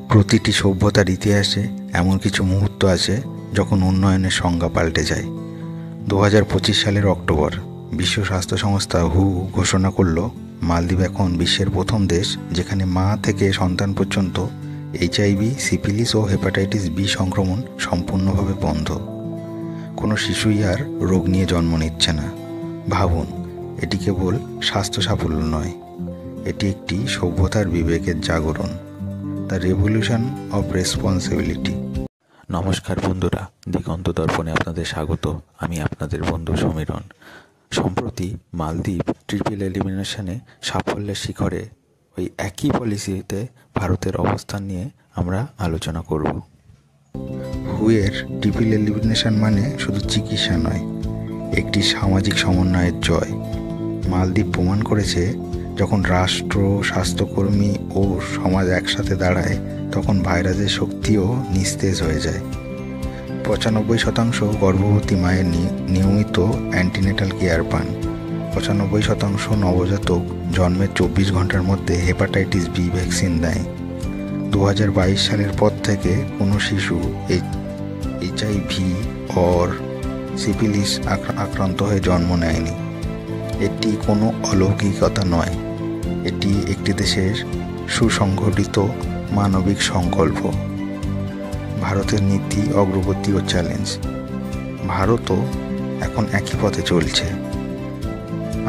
প্রতিটি সভ্যতার ইতিহাসে এমন কিছু মুহূর্ত আছে যখন উন্নয়নের সংজ্ঞা পাল্টে যায়। 2025 সালের অক্টোবর বিশ্ব স্বাস্থ্য সংস্থা ঘোষণা করল মালদ্বীপ এখন বিশ্বের প্রথম দেশ যেখানে মা থেকে সন্তান পর্যন্ত এইচআইভি, সিফিলিস ও হেপাটাইটিস বি সংক্রমণ সম্পূর্ণভাবে বন্ধ। কোনো শিশুই আর রোগ নিয়ে জন্ম নিচ্ছে না। ভাবুন, এটি কেবল স্বাস্থ্য সাফল্য নয়, এটি একটি সভ্যতার বিবেকের জাগরণ, দ্য রেভলিউশন অফ রেসপন্সিবিলিটি। নমস্কার বন্ধুরা, দিগন্ত দর্পণে আপনাদের স্বাগত। আমি আপনাদের বন্ধু সমীরণ। সম্প্রতি মালদ্বীপ ট্রিপল এলিমিনেশনে সাফল্যের শিখরে ওই একই পলিসিতে ভারতের অবস্থান নিয়ে আমরা আলোচনা করব। এর ট্রিপল এলিমিনেশন মানে শুধু চিকিৎসা নয়, একটি সামাজিক সমন্বয়ের জয়। মালদ্বীপ প্রমাণ করেছে যখন রাষ্ট্র, স্বাস্থ্যকর্মী ও সমাজ একসাথে দাঁড়ায় তখন ভাইরাসের শক্তিও নিস্তেজ হয়ে যায়। 95% গর্ভবতী মায়ের নিয়মিত অ্যান্টিনেটাল কেয়ার পান। 95% নবজাতক জন্মের 24 ঘন্টার মধ্যে হেপাটাইটিস বি ভ্যাকসিন দেয়। 2022 সালের পর থেকে কোনো শিশু এইচআইভি অর সিফিলিস আক্রান্ত হয়ে জন্ম নেয়নি। এটি কোনো অলৌকিকতা নয়, এটি একটি দেশের সুসংগঠিত মানবিক সংকল্প। ভারতের নীতি, অগ্রগতি ও চ্যালেঞ্জ। ভারতও এখন একই পথে চলছে,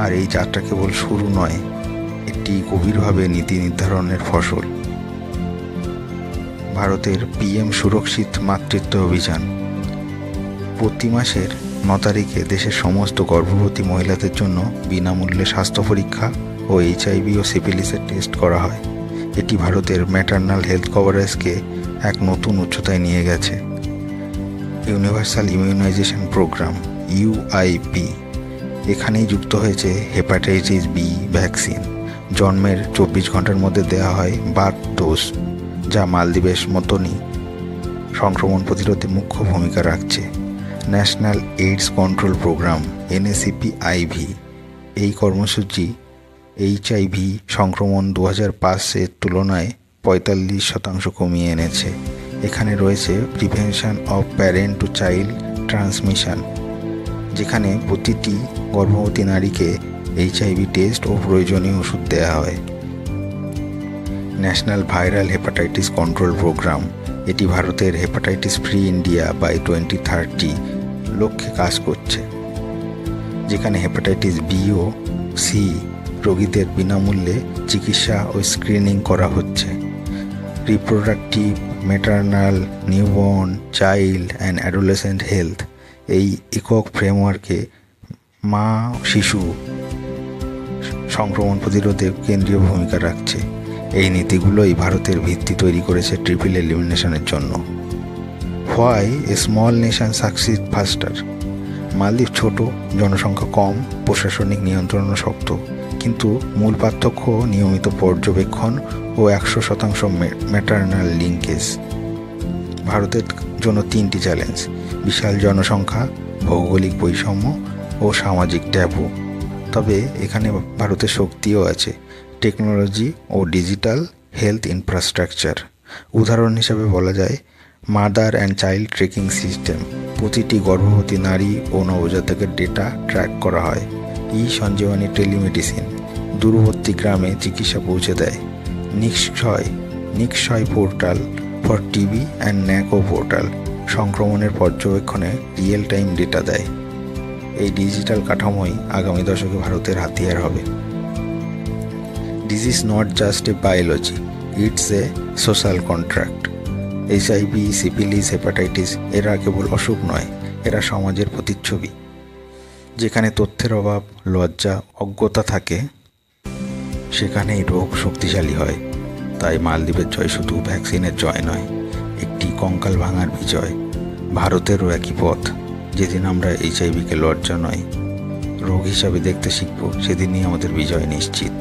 আর এই যাত্রা কেবল শুরু নয়, এটি গভীরভাবে নীতি নির্ধারণের ফসল। ভারতের পিএম সুরক্ষিত মাতৃত্ব অভিযান। প্রতি মাসের 9 তারিখে দেশের সমস্ত গর্ভবতী মহিলাদের জন্য বিনামূল্যে স্বাস্থ্য পরীক্ষা ও এইচআইভি ও সিফিলিসের টেস্ট করা হয়। এটি ভারতের ম্যাটারনাল হেলথ কভারেজকে এক নতুন উচ্চতায় নিয়ে গেছে। ইউনিভার্সাল ইমিউনাইজেশন প্রোগ্রাম ইউআইপি, এখানেই যুক্ত হয়েছে হেপাটাইটিস বি ভ্যাকসিন। জন্মের 24 ঘন্টার মধ্যে দেওয়া হয় বার্থ ডোজ, যা মালদ্বীপের মতনই সংক্রমণ প্রতিরোধে মুখ্য ভূমিকা রাখছে। National AIDS control programme NACP-IV, এই কর্মসূচি এইচআইভি সংক্রমণ 2005-এর তুলনায় 45% কমিয়ে এনেছে। এখানে রয়েছে prevention of parent to child transmission, যেখানে প্রতিটি গর্ভবতী নারীকে এইচআইভি টেস্ট ও প্রয়োজনীয় ওষুধ দেওয়া হয়। National viral hepatitis control programme, এটি ভারতের হেপাটাইটিস ফ্রি ইন্ডিয়া বাই 2030 লক্ষ্যে কাজ করছে, যেখানে হেপাটাইটিস বি ও সি রোগীদের বিনামূল্যে চিকিৎসা ও স্ক্রিনিং করা হচ্ছে। Reproductive, maternal, newborn, child and adolescent health, এই একক ফ্রেমওয়ার্কে মা শিশু সংক্রমণ প্রতিরোধে কেন্দ্রীয় ভূমিকা রাখছে। এই নীতিগুলোই ভারতের ভিত্তি তৈরি করেছে ট্রিপল এলিমিনেশনের জন্য। Why a small nation succeed ফাস্টার। মালদ্বীপ ছোট, জনসংখ্যা কম, প্রশাসনিক নিয়ন্ত্রণও শক্ত, কিন্তু মূল পার্থক্য নিয়মিত পর্যবেক্ষণ ও 100% ম্যাটারনাল লিঙ্কেজ। ভারতের জন্য 3টি চ্যালেঞ্জ: বিশাল জনসংখ্যা, ভৌগোলিক বৈষম্য ও সামাজিক ট্যাবু। তবে এখানে ভারতের শক্তিও আছে, টেকনোলজি ও ডিজিটাল হেলথ ইনফ্রাস্ট্রাকচার। উদাহরণ হিসেবে বলা যায় mother and child tracking system. প্রতিটি গর্ভবতী নারী ও নবজাতকের ডেটা ট্র্যাক করা হয়। সঞ্জীবনী টেলিমেডিসিন, দূরবর্তী গ্রামে চিকিৎসা পৌঁছে দেয়। Nikshay portal for TB and NACO portal, সংক্রমণের পর্যবেক্ষণে রিয়েল টাইম ডেটা দেয়। এই ডিজিটাল কাঠামোই আগামী দশকে ভারতের হাতিয়ার হবে। Disease not just a biology, it's a social contract. HIV, syphilis, hepatitis এরা কেবল অসুখ নয়, এরা সমাজের প্রতিচ্ছবি। যেখানে তথ্যের অভাব, লজ্জা, অজ্ঞতা থাকে, সেখানেই রোগ শক্তিশালী হয়। তাই মালদ্বীপের জয় শুধু ভ্যাকসিনের জয় নয়, একটি কঙ্কাল ভাঙার বিজয়। ভারতেরও একই পথ। যেদিন আমরা এইচআইভিকে লজ্জা নয়, রোগ হিসাবে দেখতে শিখব, সেদিনই আমাদের বিজয় নিশ্চিত।